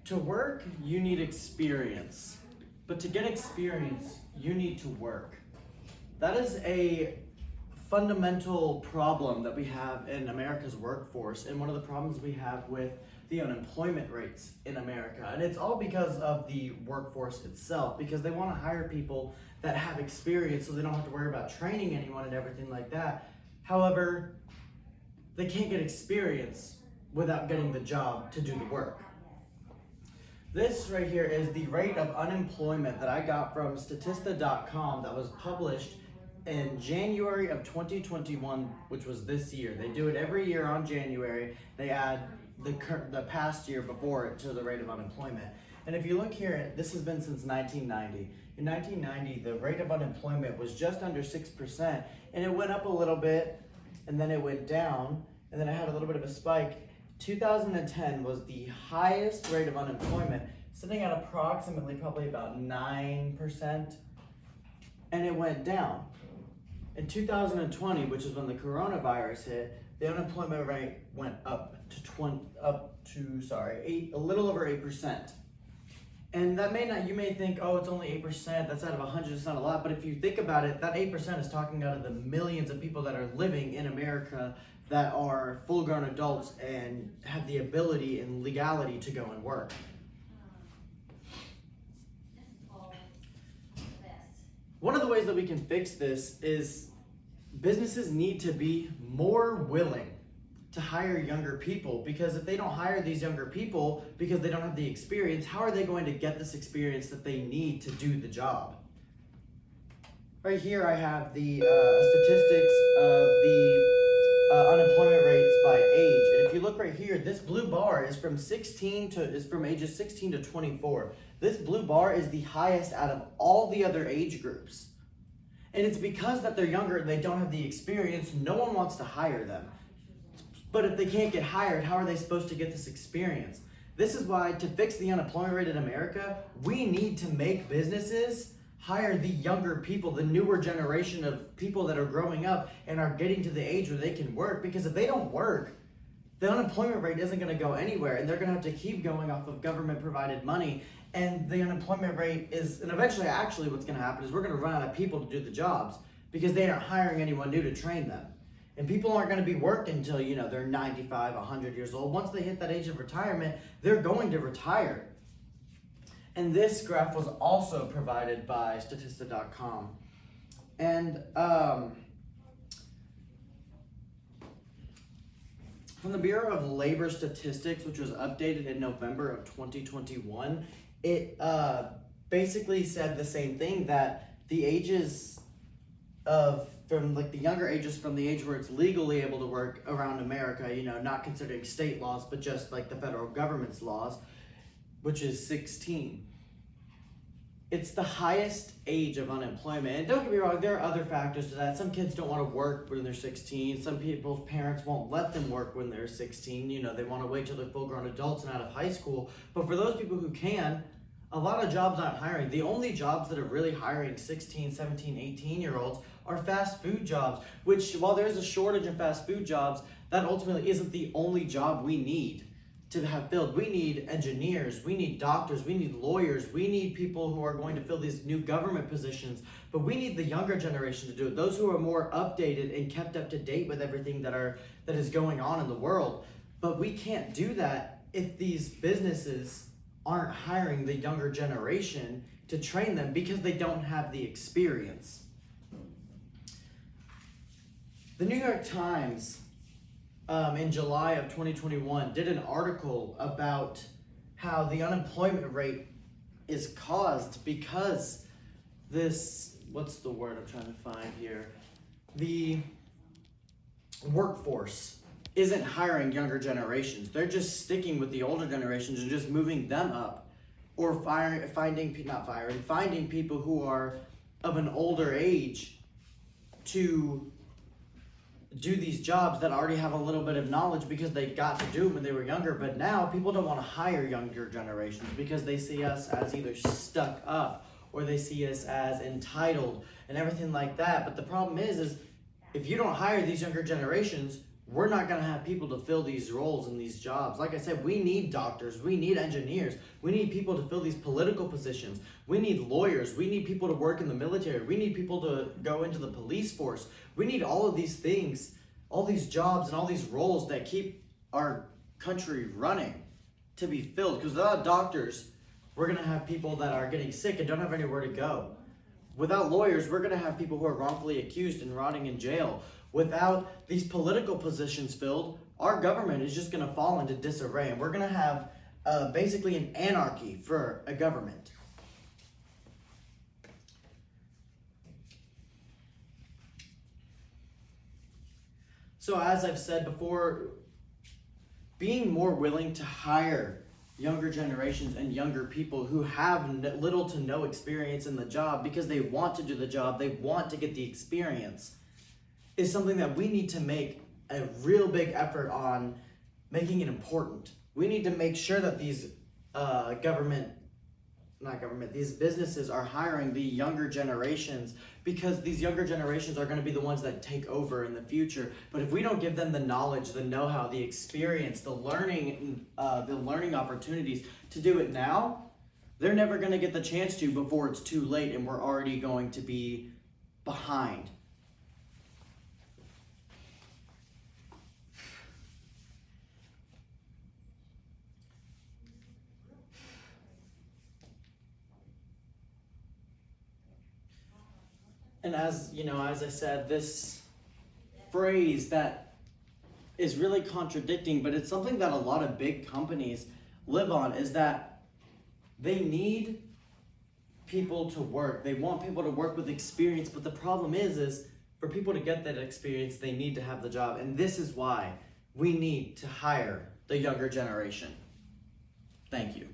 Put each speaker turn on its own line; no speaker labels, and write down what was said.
To work, you need experience. But to get experience, you need to work. That is a fundamental problem that we have in America's workforce, and one of the problems we have with the unemployment rates in America. And it's all because of the workforce itself, because they want to hire people that have experience so they don't have to worry about training anyone and everything like that. However, they can't get experience without getting the job to do the work. This right here is the rate of unemployment that I got from Statista.com that was published in January of 2021, which was this year. They do it every year on January. They add the past year before it to the rate of unemployment. And if you look here, this has been since 1990. In 1990, the rate of unemployment was just under 6%, and it went up a little bit, and then it went down, and then it had a little bit of a spike. 2010 was the highest rate of unemployment, sitting at approximately probably about 9%, and it went down. In 2020, which is when the coronavirus hit, the unemployment rate went up to a little over 8%. And that you may think, oh, it's only 8%, that's out of 100, it's not a lot. But if you think about it, that 8% is talking out of the millions of people that are living in America that are full-grown adults and have the ability and legality to go and work. One of the ways that we can fix this is businesses need to be more willing to hire younger people, because if they don't hire these younger people because they don't have the experience, how are they going to get this experience that they need to do the job? Right here I have the statistics of the unemployment rates by age, and if you look right here, this blue bar is from ages 16 to 24. This blue bar is the highest out of all the other age groups, and it's because that they're younger and they don't have the experience. No one wants to hire them. But if they can't get hired, how are they supposed to get this experience? This is why, to fix the unemployment rate in America, we need to make businesses hire the younger people, the newer generation of people that are growing up and are getting to the age where they can work. Because if they don't work, the unemployment rate isn't going to go anywhere, and they're going to have to keep going off of government-provided money. And the unemployment rate and eventually, actually, what's going to happen is we're going to run out of people to do the jobs because they aren't hiring anyone new to train them. And people aren't going to be working until, they're 95, 100 years old. Once they hit that age of retirement, they're going to retire. And this graph was also provided by Statista.com. And from the Bureau of Labor Statistics, which was updated in November of 2021, it basically said the same thing, that the ages from the younger ages, from the age where it's legally able to work around America, not considering state laws, but just like the federal government's laws, which is 16. It's the highest age of unemployment. And don't get me wrong, there are other factors to that. Some kids don't want to work when they're 16. Some people's parents won't let them work when they're 16. They want to wait till they're full-grown adults and out of high school. But for those people who can, a lot of jobs aren't hiring. The only jobs that are really hiring 16, 17, 18-year-olds are fast food jobs, which, while there is a shortage of fast food jobs, that ultimately isn't the only job we need to have filled. We need engineers, we need doctors, we need lawyers, we need people who are going to fill these new government positions, but we need the younger generation to do it, those who are more updated and kept up to date with everything that is going on in the world. But we can't do that if these businesses aren't hiring the younger generation to train them because they don't have the experience. The New York Times in July of 2021 did an article about how the unemployment rate is caused because what's the word I'm trying to find here? The workforce isn't hiring younger generations. They're just sticking with the older generations and just moving them up, or finding people who are of an older age to do these jobs that already have a little bit of knowledge because they got to do it when they were younger. But now people don't want to hire younger generations because they see us as either stuck up or they see us as entitled and everything like that. But the problem is if you don't hire these younger generations, we're not going to have people to fill these roles and these jobs. Like I said, we need doctors, we need engineers, we need people to fill these political positions, we need lawyers, we need people to work in the military, we need people to go into the police force. We need all of these things, all these jobs and all these roles that keep our country running to be filled. Because without doctors, we're going to have people that are getting sick and don't have anywhere to go. Without lawyers, we're going to have people who are wrongfully accused and rotting in jail. Without these political positions filled, our government is just going to fall into disarray, and we're going to have basically an anarchy for a government. So as I've said before, being more willing to hire younger generations and younger people who have little to no experience in the job because they want to do the job, they want to get the experience, is something that we need to make a real big effort on making it important. We need to make sure that these these businesses are hiring the younger generations, because these younger generations are going to be the ones that take over in the future. But if we don't give them the knowledge, the know-how, the experience, the learning opportunities to do it now, they're never going to get the chance to before it's too late and we're already going to be behind. And as I said, this phrase that is really contradicting, but it's something that a lot of big companies live on, is that they need people to work. They want people to work with experience, but the problem is for people to get that experience, they need to have the job. And this is why we need to hire the younger generation. Thank you.